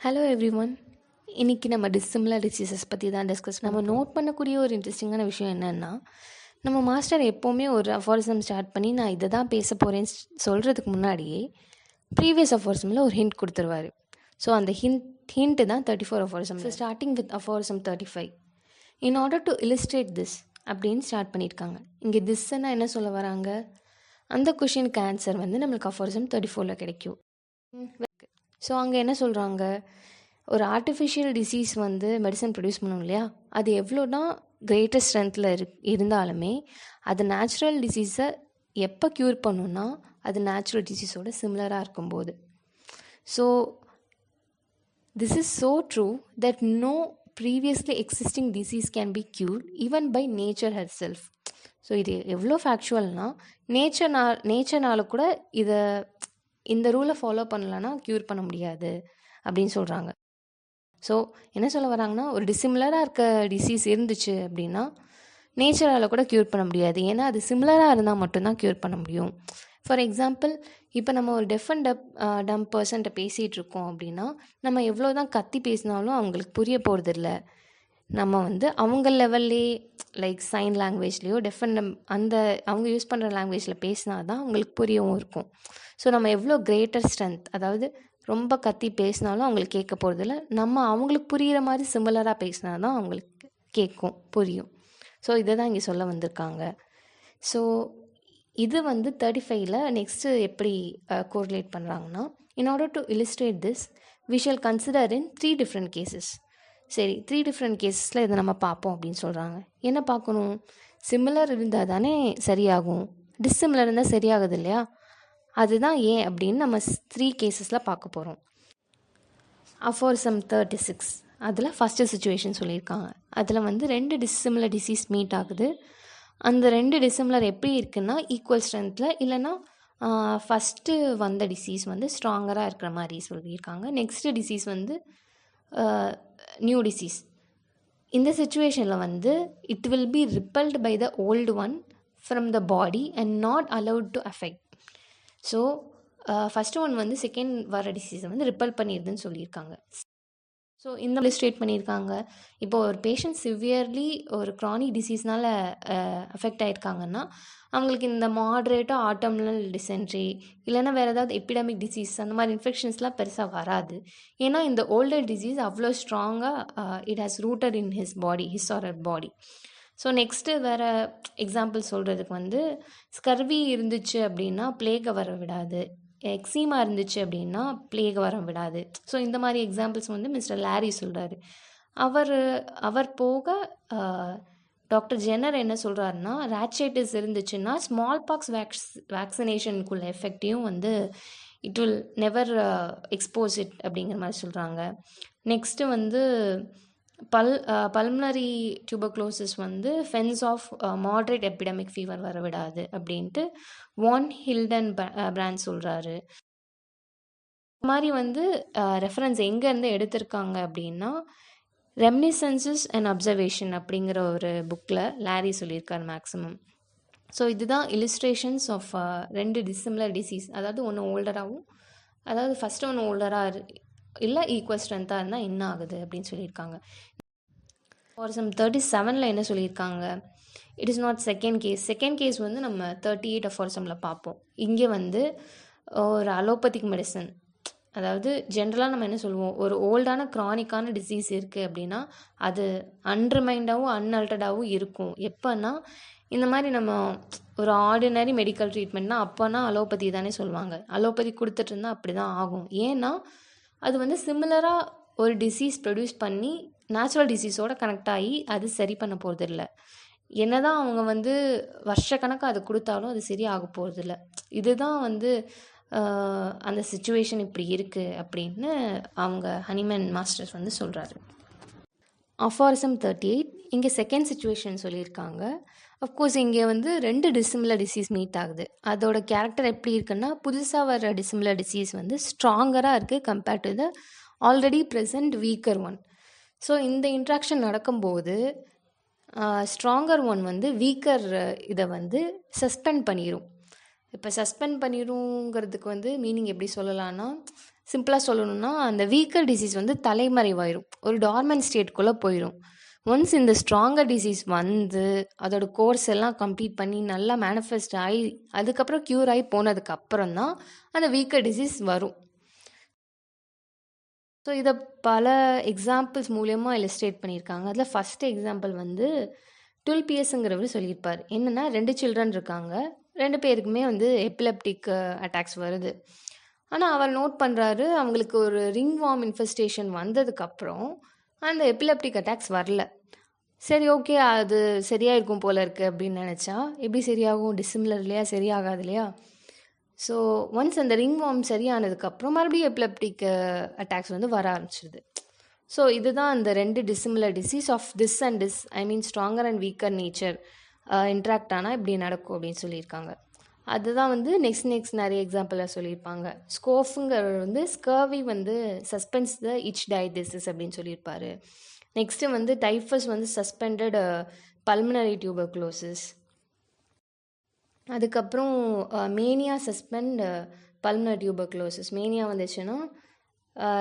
Hello everyone. இன்றைக்கி நம்ம dissimilar diseases பற்றி தான் டிஸ்கஸ் நம்ம நோட் பண்ணக்கூடிய ஒரு இன்ட்ரெஸ்டிங்கான விஷயம் என்னென்னா, நம்ம மாஸ்டர் எப்போவுமே ஒரு அஃபாரிசம் ஸ்டார்ட் பண்ணி நான் இதை தான் பேச போகிறேன்னு சொல்கிறதுக்கு முன்னாடியே ப்ரீவியஸ் அஃபாரிசமில் ஒரு ஹிண்ட் கொடுத்துருவார். ஸோ அந்த ஹிண்ட்டு தான் 34 aphorism. So starting with aphorism 35 in order to illustrate this அப்படின்னு ஸ்டார்ட் பண்ணியிருக்காங்க. இங்கே திஸ்ன்னா என்ன சொல்ல வராங்க, அந்த கொஷினுக்கு ஆன்சர் வந்து நம்மளுக்கு அஃபாரிசம் 34 கிடைக்கும். ஸோ அங்கே என்ன சொல்கிறாங்க, ஒரு ஆர்டிஃபிஷியல் டிசீஸ் வந்து மெடிசன் ப்ரொடியூஸ் பண்ணணும் இல்லையா, அது எவ்வளோனா கிரேட்டர் ஸ்ட்ரென்த்தில் இருந்தாலுமே அது நேச்சுரல் டிசீஸை எப்போ க்யூர் பண்ணணுன்னா அது நேச்சுரல் டிசீஸோட சிமிலராக இருக்கும்போது. So this is so true that no previously existing disease can be cured even by nature herself. So இது எவ்வளோ ஃபேக்சுவல்னால் நேச்சர்னால கூட இதை இந்த ரூலை ஃபாலோ பண்ணலன்னா க்யூர் பண்ண முடியாது அப்படின்னு சொல்கிறாங்க. ஸோ என்ன சொல்ல வராங்கன்னா, ஒரு டிசிமிலராக இருக்க டிசீஸ் இருந்துச்சு அப்படின்னா நேச்சரால் கூட க்யூர் பண்ண முடியாது. ஏன்னா அது சிமிலராக இருந்தால் மட்டும்தான் க்யூர் பண்ண முடியும். ஃபார் எக்ஸாம்பிள், இப்போ நம்ம ஒரு டெஃப் அண்ட் டம் பர்சன்ட்ட பேசிகிட்டு இருக்கோம் அப்படின்னா நம்ம எவ்வளோ தான் கத்தி பேசினாலும் அவங்களுக்கு புரிய போகிறதில்ல. நம்ம வந்து அவங்க லெவல்லே லைக் சைன் லாங்குவேஜ்லேயோ டெஃப் அண்ட் டம் அந்த அவங்க யூஸ் பண்ணுற லாங்குவேஜில் பேசினா தான் அவங்களுக்கு புரியவும் இருக்கும். ஸோ நம்ம எவ்வளோ கிரேட்டர் ஸ்ட்ரென்த், அதாவது ரொம்ப கத்தி பேசினாலும் அவங்களுக்கு கேட்க போகிறதில்ல, நம்ம அவங்களுக்கு புரிகிற மாதிரி சிமிலராக பேசினா தான் அவங்களுக்கு கேட்கும், புரியும். ஸோ இதை தான் இங்கே சொல்ல வந்திருக்காங்க. ஸோ இது வந்து 35ல் நெக்ஸ்ட்டு எப்படி கோரிலேட் பண்ணுறாங்கன்னா, in order to illustrate this we shall consider in 3 different cases. சரி, 3 டிஃப்ரெண்ட் கேஸஸில் இதை நம்ம பார்ப்போம் அப்படின்னு சொல்கிறாங்க. என்ன பார்க்கணும், சிமிலர் இருந்தால் தானே சரியாகும், டிஸ்சிமிலர் இருந்தால் சரியாகுது இல்லையா, அதுதான் ஏன் அப்படின்னு நம்ம 3 கேஸஸில் பார்க்க போகிறோம். அஃபாரிசம் 36 அதில் ஃபஸ்ட்டு சுச்சுவேஷன் சொல்லியிருக்காங்க. அதில் வந்து 2 டிஸ்சிமிலர் டிசீஸ் மீட் ஆகுது. அந்த 2 டிசிமிலர் எப்படி இருக்குன்னா ஈக்குவல் ஸ்ட்ரென்த்தில், இல்லைனா ஃபஸ்ட்டு வந்த டிசீஸ் வந்து ஸ்ட்ராங்கராக இருக்கிற மாதிரி சொல்லியிருக்காங்க. நெக்ஸ்ட்டு டிசீஸ் வந்து நியூ டிசீஸ். இந்த சுச்சுவேஷனில் வந்து it will be repelled by the old one from the body and not allowed to affect. So first one வந்து செகண்ட் வர டிசீஸை வந்து ரிப்பல் பண்ணிடுதுன்னு சொல்லியிருக்காங்க. ஸோ இந்த இல்லுஸ்ட்ரேட் பண்ணியிருக்காங்க. இப்போ ஒரு பேஷண்ட் சிவியர்லி ஒரு க்ரானிக் டிசீஸ்னால் அஃபெக்ட் ஆகிருக்காங்கன்னா அவங்களுக்கு இந்த மாட்ரேட்டாக ஆட்டம்னல் டிசென்ட்ரி இல்லைன்னா வேறு ஏதாவது எபிடமிக் டிசீஸ் அந்த மாதிரி இன்ஃபெக்ஷன்ஸ்லாம் பெருசாக வராது. ஏன்னா இந்த ஓல்டர் டிசீஸ் அவ்வளோ ஸ்ட்ராங்காக it has rooted in his body, his R her body. So next வேறு எக்ஸாம்பிள் சொல்கிறதுக்கு வந்து ஸ்கர்வி இருந்துச்சு அப்படின்னா பிளேகை வர விடாது, எக்ஸீமா இருந்துச்சு அப்படின்னா பிளேகை வர விடாது. ஸோ இந்த மாதிரி எக்ஸாம்பிள்ஸ் வந்து மிஸ்டர் லாரி சொல்கிறாரு. அவர் போக டாக்டர் ஜென்னர் என்ன சொல்கிறாருன்னா, ரேட்சைட்டிஸ் இருந்துச்சுன்னா ஸ்மால் பாக்ஸ் வேக்சினேஷனுக்குள்ள எஃபெக்டையும் வந்து it will never expose it அப்படிங்கிற மாதிரி சொல்கிறாங்க. நெக்ஸ்ட்டு வந்து பல்மனரி டியூபர்குலோசிஸ் வந்து fence off moderate epidemic fever வர விடாது அப்படின்ட்டு வான் ஹில்டன் பிராண்ட் சொல்கிறாரு. இந்த மாதிரி வந்து ரெஃபரன்ஸ் எங்கேருந்து எடுத்திருக்காங்க அப்படின்னா ரெமினிசன்சஸ் அண்ட் அப்சர்வேஷன் அப்படிங்கிற ஒரு புக்கில் லாரி சொல்லியிருக்கார் மேக்ஸிமம். ஸோ இதுதான் இல்லுஸ்ட்ரேஷன்ஸ் ஆஃப் 2 டிசிமிலர் டிசீஸ். அதாவது ஒன்று ஓல்டராகவும், அதாவது ஃபஸ்ட்டு ஒன்று ஓல்டராக இல்லை ஈக்குவல் ஸ்ட்ரென்த்தாக இருந்தால் என்ன ஆகுது அப்படின்னு சொல்லியிருக்காங்க. அஃபாரிசம் 37ல் என்ன சொல்லியிருக்காங்க, it is not second case. Second case வந்து நம்ம 38 அஃபாரிசமில் பார்ப்போம். இங்கே வந்து ஒரு அலோபதிக் மெடிசன், அதாவது ஜென்ரலாக நம்ம என்ன சொல்லுவோம், ஒரு ஓல்டான க்ரானிக்கான டிசீஸ் இருக்குது அப்படின்னா அது அன்ரிமைண்டாகவும் அன்அல்டர்டாகவும் இருக்கும். எப்போன்னா இந்த மாதிரி நம்ம ஒரு ஆர்டினரி மெடிக்கல் ட்ரீட்மெண்ட்னா அப்போனா அலோபதி தானே சொல்லுவாங்க. அலோபதி கொடுத்துட்டு இருந்தால் அப்படி தான் ஆகும். ஏன்னா அது வந்து சிமிலராக ஒரு டிசீஸ் ப்ரொடியூஸ் பண்ணி நேச்சுரல் டிசீஸோடு கனெக்ட் ஆகி அது சரி பண்ண போகிறதில்ல. என்ன தான் அவங்க வந்து வருஷக்கணக்காக அது கொடுத்தாலும் அது சரியாக போகிறதில்ல. இதுதான் வந்து அந்த சிச்சுவேஷன் இப்படி இருக்குது அப்படின்னு அவங்க ஹனிமேன் மாஸ்டர்ஸ் வந்து சொல்கிறாரு. அஃபாரிசம் 38 இங்கே செகண்ட் சிச்சுவேஷன் சொல்லியிருக்காங்க. அஃப்கோர்ஸ் இங்கே வந்து 2 டிசிமிலர் டிசீஸ் மீட் ஆகுது. அதோட கேரக்டர் எப்படி இருக்குன்னா, புதுசாக வர டிசிமிலர் டிசீஸ் வந்து ஸ்ட்ராங்கராக இருக்குது compared to the already present weaker one. So இந்த இன்ட்ராக்ஷன் நடக்கும்போது ஸ்ட்ராங்கர் ஒன் வந்து வீக்கர் இதை வந்து சஸ்பெண்ட் பண்ணிடும். இப்போ சஸ்பெண்ட் பண்ணிடுங்கிறதுக்கு வந்து மீனிங் எப்படி சொல்லலான்னா, சிம்பிளாக சொல்லணும்னா அந்த வீக்கர் டிசீஸ் வந்து தலைமறைவாயிரும், ஒரு டார்மன் ஸ்டேட்குள்ளே போயிடும். ஒன்ஸ் இந்த ஸ்ட்ராங்கர் டிசீஸ் வந்து அதோட கோர்ஸ் எல்லாம் கம்ப்ளீட் பண்ணி நல்லா மேனிஃபெஸ்ட் ஆகி அதுக்கப்புறம் க்யூர் ஆகி போனதுக்கப்புறம் தான் அந்த வீக்கர் டிசீஸ் வரும். ஸோ இதை பல எக்ஸாம்பிள்ஸ் மூலயமா இல்லஸ்ட்ரேட் பண்ணியிருக்காங்க. அதில் ஃபஸ்ட்டு எக்ஸாம்பிள் வந்து டுல்பியஸுங்கிறவர் சொல்லியிருப்பார். என்னென்னா 2 சில்ட்ரன் இருக்காங்க, 2 பேருக்குமே வந்து எபிலெப்டிக் அட்டாக்ஸ் வருது. ஆனால் அவர் நோட் பண்ணுறாரு அவங்களுக்கு ஒரு ரிங் வார்ம் இன்ஃபெஸ்டேஷன் வந்ததுக்கப்புறம் அந்த எபிலெப்டிக் அட்டாக்ஸ் வரல. சரி, ஓகே, அது சரியாக இருக்கும் போல இருக்குது அப்படின்னு நினச்சா எப்படி சரியாகும்? டிசிமிலர் இல்லையா, சரியாகாது இல்லையா? ஸோ ஒன்ஸ் அந்த ரிங் வார்ம் சரியானதுக்கப்புறம் மறுபடியும் எபிலெப்டிக் அட்டாக்ஸ் வந்து வர ஆரம்பிச்சிடுது. ஸோ இதுதான் அந்த 2 dissimilar disease of this and this, I mean stronger and weaker nature interact ஆனால் இப்படி நடக்கும் அப்படின்னு சொல்லியிருக்காங்க. அதுதான் வந்து நெக்ஸ்ட் நிறைய எக்ஸாம்பிளாக சொல்லியிருப்பாங்க. ஸ்கோஃபுங்கிறவர் வந்து ஸ்கர்வி வந்து சஸ்பென்ஸ் த இச் டயடிசிஸ் அப்படின்னு சொல்லியிருப்பார். நெக்ஸ்ட்டு வந்து டைஃபஸ் வந்து சஸ்பெண்டட் பல்மனரி டியூபர்குலோசிஸ். அதுக்கப்புறம் mania suspend pulmonary tuberculosis. Mania வந்துச்சுன்னா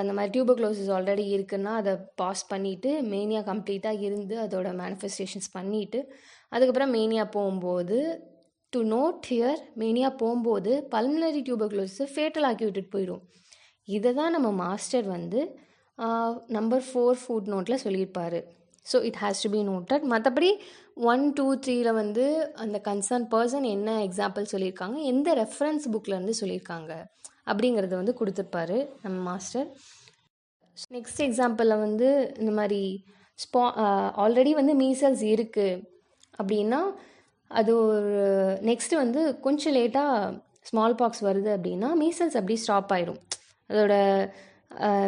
இந்த மாதிரி டியூபர்குலோசிஸ் ஆல்ரெடி இருக்குன்னா அதை பாஸ் பண்ணிவிட்டு மேனியா கம்ப்ளீட்டாக இருந்து அதோட மேனிஃபெஸ்டேஷன்ஸ் பண்ணிவிட்டு அதுக்கப்புறம் மேனியா போகும்போது டு நோட் ஹியர் மேனியா போகும்போது பல்மனரி டியூபர்குலோசிஸை ஃபேட்டல் ஆக்கி விட்டுட்டு போயிடும். இதை தான் நம்ம மாஸ்டர் வந்து நம்பர் 4 ஃபுட் நோட்டில் சொல்லியிருப்பார். So it has to be noted. மற்றபடி 1, 2, 3 வந்து அந்த கன்சர்ன் பர்சன் என்ன எக்ஸாம்பிள் சொல்லியிருக்காங்க, எந்த ரெஃபரன்ஸ் புக்கிலேருந்து சொல்லியிருக்காங்க அப்படிங்கிறத வந்து கொடுத்துருப்பாரு நம்ம மாஸ்டர். நெக்ஸ்ட் எக்ஸாம்பிளில் வந்து இந்த மாதிரி ஆல்ரெடி வந்து மீசல்ஸ் இருக்குது அப்படின்னா அது ஒரு நெக்ஸ்ட்டு வந்து கொஞ்சம் லேட்டாக ஸ்மால் பாக்ஸ் வருது அப்படின்னா மீசல்ஸ் அப்படி ஸ்டாப் ஆயிடும், அதோட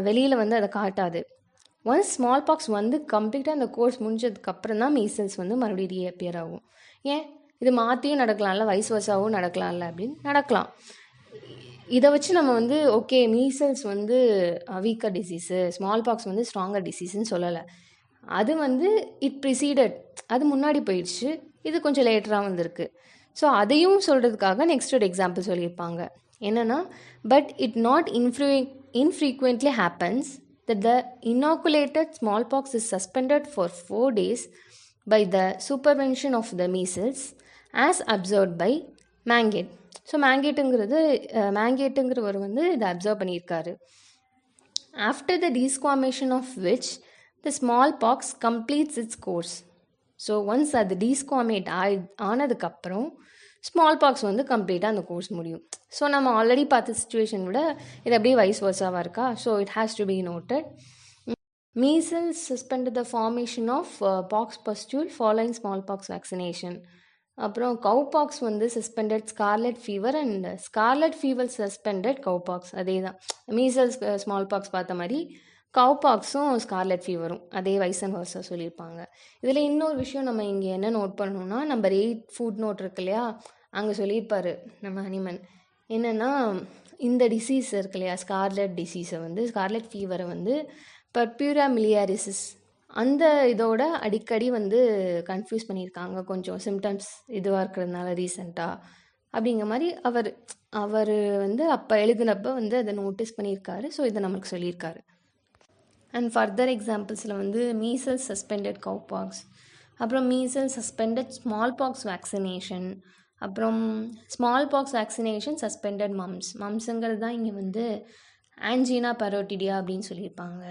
வெளியில் வந்து அதை காட்டாது. ஒன்ஸ் ஸ்மால் பாக்ஸ் வந்து கம்ப்ளீட்டாக அந்த கோர்ஸ் முடிஞ்சதுக்கப்புறம் தான் மீசல்ஸ் வந்து மறுபடியும் ரீஅப்பியர் ஆகும். ஏன் இது மாற்றியும் நடக்கலாம்ல, வயசு வருஷாவும் நடக்கலாம்ல அப்படின்னு நடக்கலாம். இதை வச்சு நம்ம வந்து ஓகே மீசல்ஸ் வந்து வீக்கர் டிசீஸு, ஸ்மால் பாக்ஸ் வந்து ஸ்ட்ராங்கர் டிசீஸ்ன்னு சொல்லலை. அது வந்து இட் ப்ரிசீடட், அது முன்னாடி போயிடுச்சு, இது கொஞ்சம் லேட்டராக வந்திருக்கு. ஸோ அதையும் சொல்கிறதுக்காக நெக்ஸ்ட் ஒரு எக்ஸாம்பிள் சொல்லியிருப்பாங்க. என்னென்னா but it not infrequently happens that the inoculated smallpox is suspended for 4 days by the supervention of the measles as observed by Mangate. ஸோ மேங்கேட்டுங்கிறவர் வந்து இதை அப்சர்வ் பண்ணியிருக்காரு. After the desquamation of which the smallpox completes its course. So once அது desquamate ஆனதுக்கப்புறம் small box வந்து கம்ப்ளீட்டாக அந்த கோர்ஸ் முடியும். ஸோ நம்ம ஆல்ரெடி பார்த்த சுச்சுவேஷன் விட இது அப்படியே வைஸ் வர்ஸாவாக இருக்கா. So it has to be noted. Measles suspended the formation of pox pustule following smallpox vaccination. அப்புறம் கவுபாக்ஸ் வந்து suspended scarlet fever and scarlet fever suspended cowpox. அதே தான் மீசல்ஸ் ஸ்மால் பாக்ஸ் பார்த்த மாதிரி கவுபாக்ஸும் ஸ்கார்லெட் ஃபீவரும் அதே wise and வர்ஸாக சொல்லியிருப்பாங்க. இதில் இன்னொரு விஷயம் நம்ம இங்கே என்ன நோட் பண்ணணும்னா நம்பர் 8 ஃபுட் நோட் இருக்கு இல்லையா, அங்கே சொல்லியிருப்பார் நம்ம ஹனிமன். என்னென்னா இந்த டிசீஸ் இருக்கு இல்லையா, ஸ்கார்லெட் டிசீஸை வந்து ஸ்கார்லெட் ஃபீவரை வந்து பர்பியூரா மிலியாரிசிஸ் அந்த இதோட அடிக்கடி வந்து கன்ஃபியூஸ் பண்ணியிருக்காங்க, கொஞ்சம் சிம்டம்ஸ் இதுவாக இருக்கிறதுனால ரீசெண்டாக அப்படிங்கிற மாதிரி அவர் வந்து அப்போ எழுதினப்போ வந்து அதை நோட்டீஸ் பண்ணியிருக்காரு. ஸோ இதை நமக்கு சொல்லியிருக்காரு. அண்ட் ஃபர்தர் எக்ஸாம்பிள்ஸில் வந்து மீசல்ஸ் சஸ்பெண்டட் கவுபாக்ஸ், அப்புறம் measles suspended smallpox vaccination, அப்புறம் ஸ்மால் பாக்ஸ் வேக்சினேஷன் சஸ்பெண்டட் மம்ஸுங்கிறது தான் இங்கே வந்து ஆன்ஜினா பரோட்டிடியா அப்படின்னு சொல்லியிருப்பாங்க.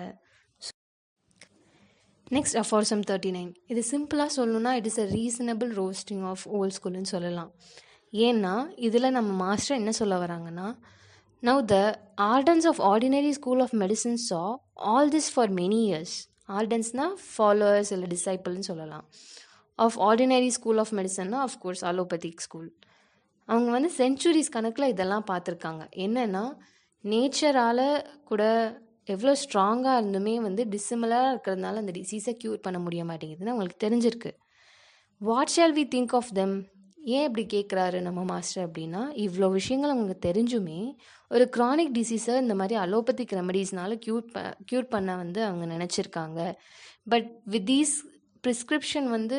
Next aphorism 39. இது சிம்பிளாக சொல்லணுன்னா it is a reasonable roasting of old ஸ்கூல்னு சொல்லலாம். ஏன்னா இதில் நம்ம மாஸ்டர் என்ன சொல்ல வராங்கன்னா, now the ardents of ordinary school of medicine saw all this for many years. Ardentsனா followers இல்லை டிசைப்பிள்னு சொல்லலாம். ஆஃப் ஆர்டினரி ஸ்கூல் ஆஃப் மெடிசன்னா அஃப்கோர்ஸ் அலோபதிக் ஸ்கூல். அவங்க வந்து சென்ச்சுரிஸ் கணக்கில் இதெல்லாம் பார்த்துருக்காங்க. என்னென்னா நேச்சரால் கூட எவ்வளோ ஸ்ட்ராங்காக இருந்துமே வந்து டிசிமிலராக இருக்கிறதுனால அந்த டிசீஸை க்யூர் பண்ண முடிய மாட்டேங்குதுன்னு அவங்களுக்கு தெரிஞ்சிருக்கு. What shall we think of them? ஏன் இப்படி கேட்குறாரு நம்ம மாஸ்டர் அப்படின்னா, இவ்வளோ விஷயங்கள் அவங்களுக்கு தெரிஞ்சுமே ஒரு க்ரானிக் டிசீஸை இந்த மாதிரி அலோபதிக் ரெமடிஸ்னால க்யூர் பண்ண வந்து அவங்க நினச்சிருக்காங்க. பட் வித் தீஸ் ப்ரிஸ்கிரிப்ஷன் வந்து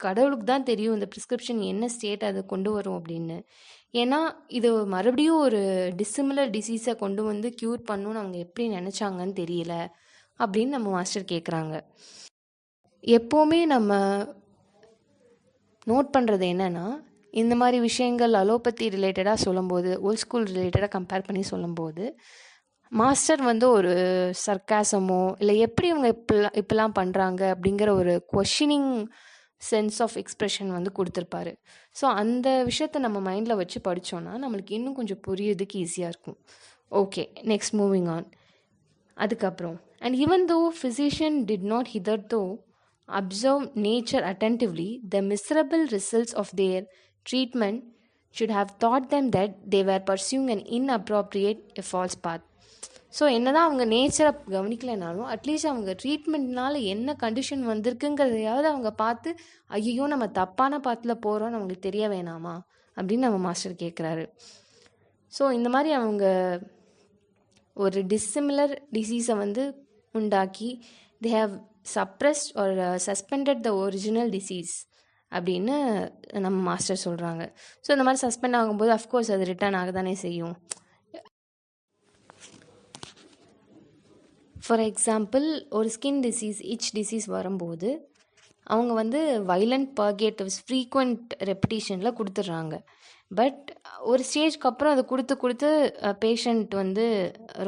கடவுளுக்கு தான் தெரியும் இந்த ப்ரிஸ்கிரிப்ஷன் என்ன ஸ்டேட் அதை கொண்டு வரும் அப்படின்னு. ஏன்னா இது மறுபடியும் ஒரு டிசிமிலர் டிசீஸை கொண்டு வந்து க்யூர் பண்ணணும்னு அவங்க எப்படி நினச்சாங்கன்னு தெரியல அப்படின்னு நம்ம மாஸ்டர் கேட்குறாங்க. எப்போவுமே நம்ம நோட் பண்ணுறது என்னென்னா, இந்த மாதிரி விஷயங்கள் அலோபதி ரிலேட்டடாக சொல்லும்போது, ஓல்ட் ஸ்கூல் ரிலேட்டடாக கம்பேர் பண்ணி சொல்லும்போது, மாஸ்டர் வந்து ஒரு சர்க்காசமோ இல்லை எப்படி இவங்க இப்படிலாம் பண்ணுறாங்க அப்படிங்கிற ஒரு கொஷினிங் சென்ஸ் ஆஃப் எக்ஸ்ப்ரெஷன் வந்து கொடுத்துருப்பாரு. ஸோ அந்த விஷயத்தை நம்ம மைண்டில் வச்சு படித்தோன்னா நம்மளுக்கு இன்னும் கொஞ்சம் புரியுறதுக்கு ஈஸியாக இருக்கும். Okay, next moving on. அதுக்கப்புறம், and even though physician did not hitherto observe nature attentively, the miserable results of their treatment should have taught them that they were pursuing an inappropriate, a false path. So என்னதான் அவங்க நேச்சரை கவனிக்கலைனாலும் at least அவங்க ட்ரீட்மெண்ட்னால என்ன condition வந்திருக்குங்கிறதையாவது அவங்க பார்த்து, ஐயோ நம்ம தப்பான பாத்தில் போகிறோன்னு அவங்களுக்கு தெரிய வேணாமா அப்படின்னு நம்ம மாஸ்டர் கேட்குறாரு. ஸோ இந்த மாதிரி அவங்க ஒரு டிசிமிலர் டிசீஸை வந்து உண்டாக்கி they have suppressed R suspended the original disease அப்படின்னு நம்ம மாஸ்டர் சொல்கிறாங்க. ஸோ இந்த மாதிரி சஸ்பெண்ட் ஆகும்போது அஃப்கோர்ஸ் அது ரிட்டர்ன் ஆக தானே செய்யும். ஃபார் எக்ஸாம்பிள், ஒரு ஸ்கின் டிசீஸ், இச் டிசீஸ் வரும்போது அவங்க வந்து வைலண்ட் பர்கேட்டிவ்ஸ் ஃப்ரீக்வெண்ட் ரெப்பிட்டேஷனில் கொடுத்துட்றாங்க. பட் ஒரு ஸ்டேஜ்க்கு அப்புறம் அதை கொடுத்து பேஷண்ட் வந்து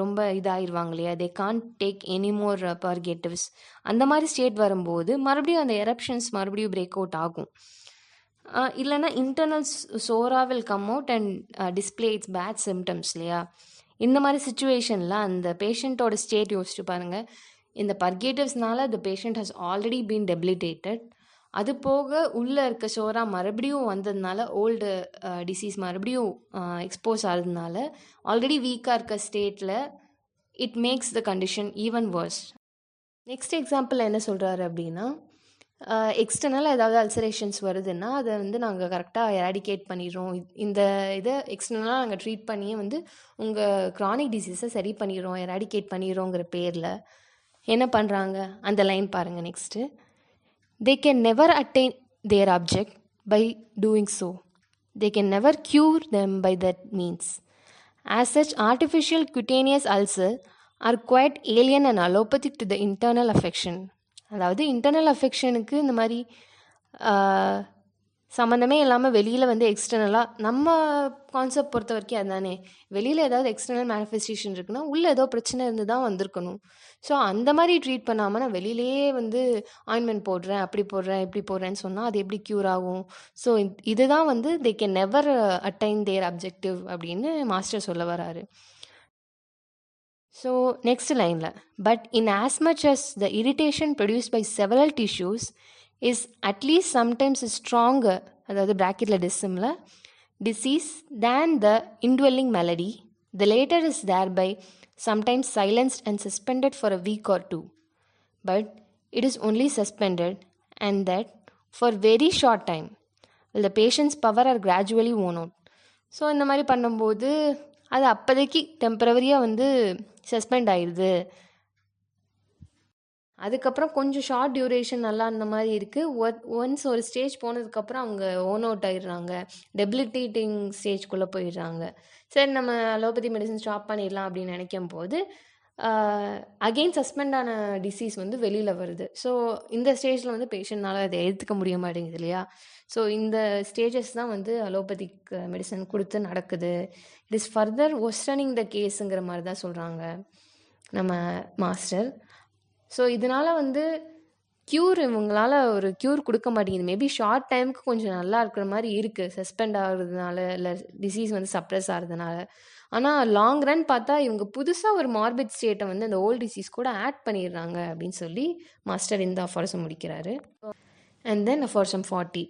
ரொம்ப இதாகிடுவாங்க இல்லையா, they can't take any more purgatives. அந்த மாதிரி ஸ்டேட் வரும்போது மறுபடியும் அந்த எரப்ஷன்ஸ் மறுபடியும் பிரேக் அவுட் ஆகும். இல்லைன்னா internal psora will come out and display its bad symptoms இல்லையா. இந்த மாதிரி சுச்சுவேஷனில் அந்த பேஷண்ட்டோட ஸ்டேட் யோசிச்சு பாருங்கள். இந்த பர்கேட்டிவ்ஸ்னால the patient has already been debilitated. அது போக உள்ளே இருக்க சோரா மறுபடியும் வந்ததுனால ஓல்டு டிசீஸ் மறுபடியும் எக்ஸ்போஸ் ஆகிறதுனால ஆல்ரெடி வீக்காக இருக்க ஸ்டேட்டில் it makes the condition even worse. Next example என்ன சொல்கிறாரு அப்படின்னா, எக்ஸ்டர்னலாக ஏதாவது அல்சரேஷன்ஸ் வருதுன்னா அதை வந்து நாங்கள் கரெக்டாக எராடிகேட் பண்ணிடுறோம். இந்த இதை எக்ஸ்டர்னலாக நாங்கள் ட்ரீட் பண்ணியே வந்து உங்கள் க்ரானிக் டிசீஸை சரி பண்ணிடுறோம், எராடிகேட் பண்ணிடுறோங்கிற பேரில் என்ன பண்ணுறாங்க, அந்த லைன் பாருங்கள் next. They can never attain their object by doing so. They can never cure them by that means. As such, artificial cutaneous ulcers are quite alien and allopathic to the internal affection. அதாவது internal அஃபெக்ஷனுக்கு இந்த மாதிரி சம்மந்தமே இல்லாமல் வெளியில் வந்து எக்ஸ்டர்னலாக நம்ம concept பொறுத்த வரைக்கும் அதுதானே, வெளியில் ஏதாவது எக்ஸ்டர்னல் மேனிஃபெஸ்டேஷன் இருக்குன்னா உள்ளே ஏதோ பிரச்சனை இருந்து தான் வந்திருக்கணும். ஸோ அந்த மாதிரி ட்ரீட் பண்ணாமல் நான் வெளியிலேயே வந்து ஆயின்மெண்ட் போடுறேன், அப்படி போடுறேன், இப்படி போடுறேன்னு சொன்னால் அது எப்படி க்யூர் ஆகும்? ஸோ இதுதான் வந்து they can never attain their objective அப்படின்னு மாஸ்டர் சொல்ல வராரு. ஸோ நெக்ஸ்ட் லைனில், but in as much as the irritation produced by several tissues is at least sometimes stronger, அதாவது bracketல dissimilar disease than the indwelling malady, the later is thereby sometimes silenced and suspended for a week or two, but it is only suspended and that for very short time while the patient's power are gradually worn out. So இந்த மாதிரி பண்ணும்போது அது அப்போதைக்கு டெம்பரவரியாக வந்து suspend ஆயிடுது. அதுக்கப்புறம் கொஞ்சம் short duration நல்லா அந்த மாதிரி இருக்குது. ஒன்ஸ் ஒரு ஸ்டேஜ் போனதுக்கப்புறம் அவங்க ஓன் அவுட் ஆகிடுறாங்க, டெபிலிட்டேட்டிங் ஸ்டேஜ்குள்ளே போயிடுறாங்க. சரி நம்ம அலோபதி மெடிசன் ஸ்டாப் பண்ணிடலாம் அப்படின்னு நினைக்கும் போது அகெயின் சஸ்பெண்ட் ஆன டிசீஸ் வந்து வெளியில் வருது. ஸோ இந்த ஸ்டேஜில் வந்து பேஷண்ட்னால அதை எடுத்துக்க முடிய மாட்டேங்குது இல்லையா. ஸோ இந்த ஸ்டேஜஸ் தான் வந்து அலோபதிக் மெடிசன் கொடுத்து நடக்குது. இட் இஸ் ஃபர்தர் ஒஸ்டனிங் த கேஸுங்கிற மாதிரி தான் சொல்கிறாங்க நம்ம மாஸ்டர். ஸோ இதனால் வந்து க்யூர் இவங்களால் ஒரு க்யூர் கொடுக்க மாட்டேங்குது. மேபி ஷார்ட் டைமுக்கு கொஞ்சம் நல்லா இருக்கிற மாதிரி இருக்குது சஸ்பெண்ட் ஆகுறதுனால, இல்லை டிசீஸ் வந்து சப்ரஸ் ஆகிறதுனால. ஆனால் லாங் ரன் பார்த்தா இவங்க புதுசாக ஒரு மார்பிட் ஸ்டேட்டை வந்து அந்த ஓல்டு டிசீஸ் கூட ஆட் பண்ணிடுறாங்க அப்படின்னு சொல்லி மாஸ்டர் இந்த அஃபார்ஸை முடிக்கிறாரு. அண்ட் தென் அஃபார்சம் 40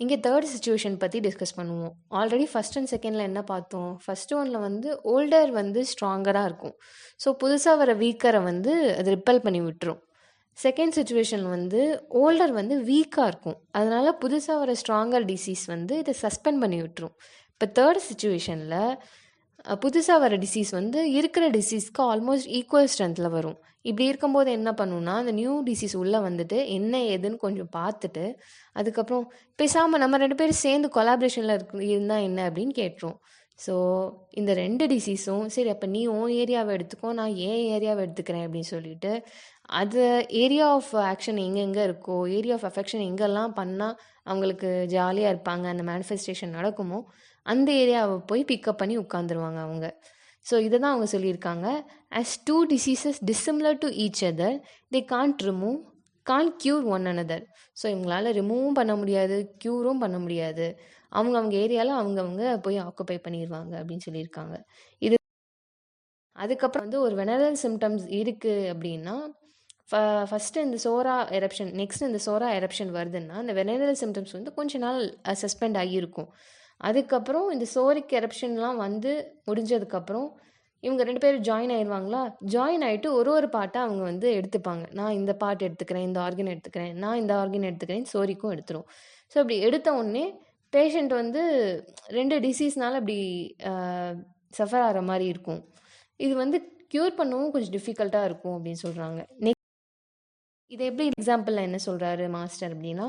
இங்கே தேர்ட் சிச்சுவேஷன் பற்றி டிஸ்கஸ் பண்ணுவோம். ஆல்ரெடி ஃபஸ்ட் அண்ட் செகண்டில் என்ன பார்த்தோம், ஃபஸ்ட்டு ஒன்றில் வந்து ஓல்டர் வந்து ஸ்ட்ராங்கராக இருக்கும். ஸோ புதுசாக வர வீக்கரை வந்து அது ரிப்பல் பண்ணி விட்டுரும். செகண்ட் சுச்சுவேஷன் வந்து ஓல்டர் வந்து வீக்காக இருக்கும், அதனால் புதுசாக வர ஸ்ட்ராங்கர் டிசீஸ் வந்து இதை சஸ்பெண்ட் பண்ணி விட்டுரும். இப்போ தேர்ட் சுச்சுவேஷனில் புதுசாக வர டிசீஸ் வந்து இருக்கிற டிசீஸ்க்கு ஆல்மோஸ்ட் ஈக்குவல் ஸ்ட்ரென்த்தில் வரும். இப்படி இருக்கும்போது என்ன பண்ணுன்னா, அந்த நியூ டிசீஸ் உள்ள வந்துட்டு என்ன ஏதுன்னு கொஞ்சம் பார்த்துட்டு, அதுக்கப்புறம் பேசாம நம்ம 2 பேரும் சேர்ந்து கொலாபரேஷன்ல இருந்தா என்ன அப்படின்னு கேட்டுரும். ஸோ இந்த 2 டிசீஸும் சரி அப்ப நீ உன் ஏரியாவ எடுத்துக்கோ, நான் என் ஏரியாவ எடுத்துக்கிறேன் அப்படின்னு சொல்லிட்டு, அது ஏரியா ஆஃப் ஆக்ஷன் எங்கெங்க இருக்கோ, ஏரியா ஆஃப் அஃபெக்ஷன் எங்கெல்லாம் பண்ணா அவங்களுக்கு ஜாலியா இருப்பாங்க, அந்த மேனிஃபெஸ்டேஷன் நடக்குமோ, அந்த ஏரியாவ போய் பிக்கப் பண்ணி உட்காந்துருவாங்க அவங்க. ஸோ இத தான் அவங்க சொல்லியிருக்காங்க. As 2 diseases dissimilar to each other, they can't cure one another. So இவங்களால ரிமூவும் பண்ண முடியாது, க்யூரும் பண்ண முடியாது. அவங்க ஏரியால அவங்கவங்க போய் ஆக்குபை பண்ணிருவாங்க அப்படின்னு சொல்லியிருக்காங்க. இது அதுக்கப்புறம் வந்து ஒரு வெனரல் சிம்டம்ஸ் இருக்கு அப்படின்னா, ஃபர்ஸ்ட்டு இந்த சோரா எரப்ஷன், நெக்ஸ்ட் இந்த சோரா எரப்ஷன் வருதுன்னா, அந்த வெனரல் சிம்டம்ஸ் வந்து கொஞ்ச நாள் சஸ்பெண்ட் ஆகியிருக்கும். அதுக்கப்புறம் இந்த சோரிக் எரப்ஷன்லாம் வந்து முடிஞ்சதுக்கப்புறம் இவங்க 2 பேரும் ஜாயின் ஆயிருவாங்களா? ஜாயின் ஆயிட்டு ஒரு பார்ட்டா அவங்க வந்து எடுத்துப்பாங்க. நான் இந்த பார்ட் எடுத்துக்கிறேன், இந்த ஆர்கன் எடுத்துக்கிறேன், நான் இந்த ஆர்கன் எடுத்துக்கிறேன்னு சோரிக்கும் எடுத்துரும். ஸோ அப்படி எடுத்த உடனே பேஷண்ட் வந்து 2 டிசீஸ்னால அப்படி சஃபர் ஆகிற மாரி இருக்கும். இது வந்து க்யூர் பண்ணவும் கொஞ்சம் டிஃபிகல்ட்டா இருக்கும் அப்படின்னு சொல்றாங்க. இது எப்படி எக்ஸாம்பிள்ல என்ன சொல்றாரு மாஸ்டர் அப்படின்னா,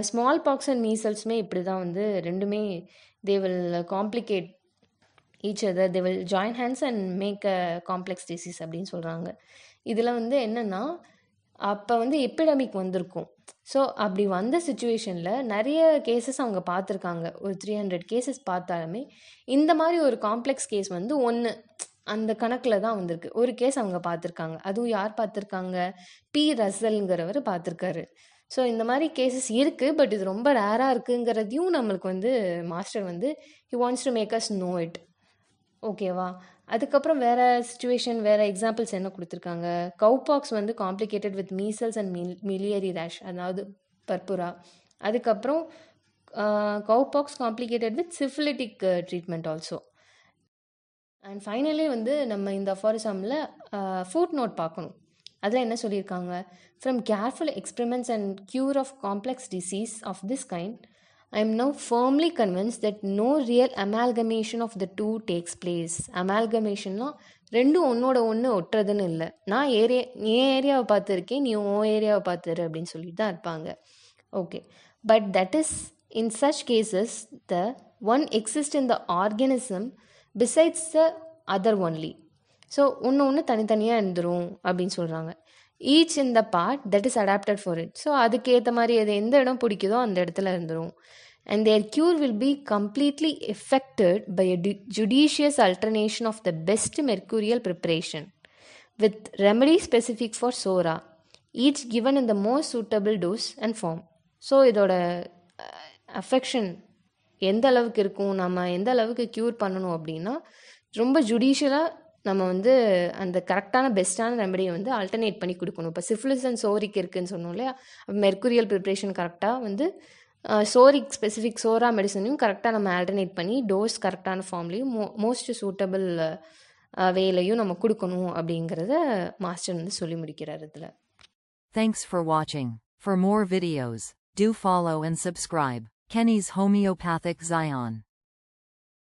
ஸ்மால் பாக்ஸ் அண்ட் மீசல்ஸுமே இப்படி தான் வந்து 2மே they will complicate each other, they will join hands and make a complex disease அப்படின்னு சொல்கிறாங்க. இதில் வந்து என்னென்னா, அப்போ வந்து எபிடமிக் வந்திருக்கும். ஸோ அப்படி வந்த சுச்சுவேஷனில் நிறைய கேசஸ் அவங்க பார்த்துருக்காங்க. ஒரு 300 கேசஸ் பார்த்தாலுமே இந்த மாதிரி ஒரு காம்ப்ளெக்ஸ் கேஸ் வந்து 1 அந்த கணக்கில் தான் வந்திருக்கு. ஒரு கேஸ் அவங்க பார்த்துருக்காங்க. அதுவும் யார் பார்த்துருக்காங்க? பி ரசல்ங்கிறவர் பார்த்துருக்காரு. ஸோ இந்த மாதிரி கேசஸ் இருக்குது. பட் இது ரொம்ப ரேராக இருக்குங்கிறதையும் நம்மளுக்கு வந்து மாஸ்டர் வந்து he wants to make us know it. ஓகேவா? அதுக்கப்புறம் வேறு சிச்சுவேஷன், வேறு எக்ஸாம்பிள்ஸ் என்ன கொடுத்துருக்காங்க? கவுபாக்ஸ் வந்து complicated with measles and miliary rash, அதாவது பர்புரா. அதுக்கப்புறம் cowpox complicated with syphilitic treatment also. And finally வந்து நம்ம இந்த அஃபாரிசமில் ஃபுட் நோட் பார்க்கணும். அதில் என்ன சொல்லியிருக்காங்க? From careful experiments and cure of complex disease of this kind, I am now firmly convinced that no real amalgamation of the two takes place. Amalgamationனா ரெண்டும் ஒன்னோட ஒன்று ஒட்டுறதுன்னு இல்லை. நான் என் ஏரியாவை பார்த்துருக்கேன், நீ உன் ஏரியாவை பார்த்துரு அப்படின்னு சொல்லிட்டு தான் இருப்பாங்க. Okay, but that is in such cases the one exist in the organism besides the other only. So ஒன்று தனித்தனியாக இருந்துரும் அப்படின்னு சொல்கிறாங்க. Each in the part that is adapted for it. So அதுக்கேற்ற மாதிரி அது எந்த இடம் பிடிக்குதோ அந்த இடத்துல இருந்துரும். And their cure will be completely effected by a judicious alternation of the best mercurial preparation with remedy specific for SORA, each given in the most suitable dose and form. So இதோட affection எந்த அளவுக்கு இருக்கும், நம்ம எந்த அளவுக்கு cure பண்ணணும் அப்படின்னா, ரொம்ப ஜுடிஷியலாக நம்ம வந்து அந்த கரெக்டான பெஸ்ட்டான ரெமடியை வந்து ஆல்டர்னேட் பண்ணி கொடுக்கணும். இப்போ சிஃபிலிஸ் அண்ட் சோரிக் இருக்குதுன்னு சொன்னோம் இல்லையா, மெர்குரியல் ப்ரிப்ரேஷன் கரெக்டாக வந்து சோரிக் ஸ்பெசிஃபிக் சோரா மெடிசனையும் கரெக்டாக நம்ம ஆல்டர்னேட் பண்ணி டோஸ் கரெக்டான ஃபார்ம்லேயும் மோஸ்ட் சூட்டபிள் வேலையும் நம்ம கொடுக்கணும் அப்படிங்கிறத மாஸ்டர் வந்து சொல்லி முடிக்கிறார் இதில். Thanks for watching. For more videos, do follow and subscribe. Kenny's Homeopathic Zion.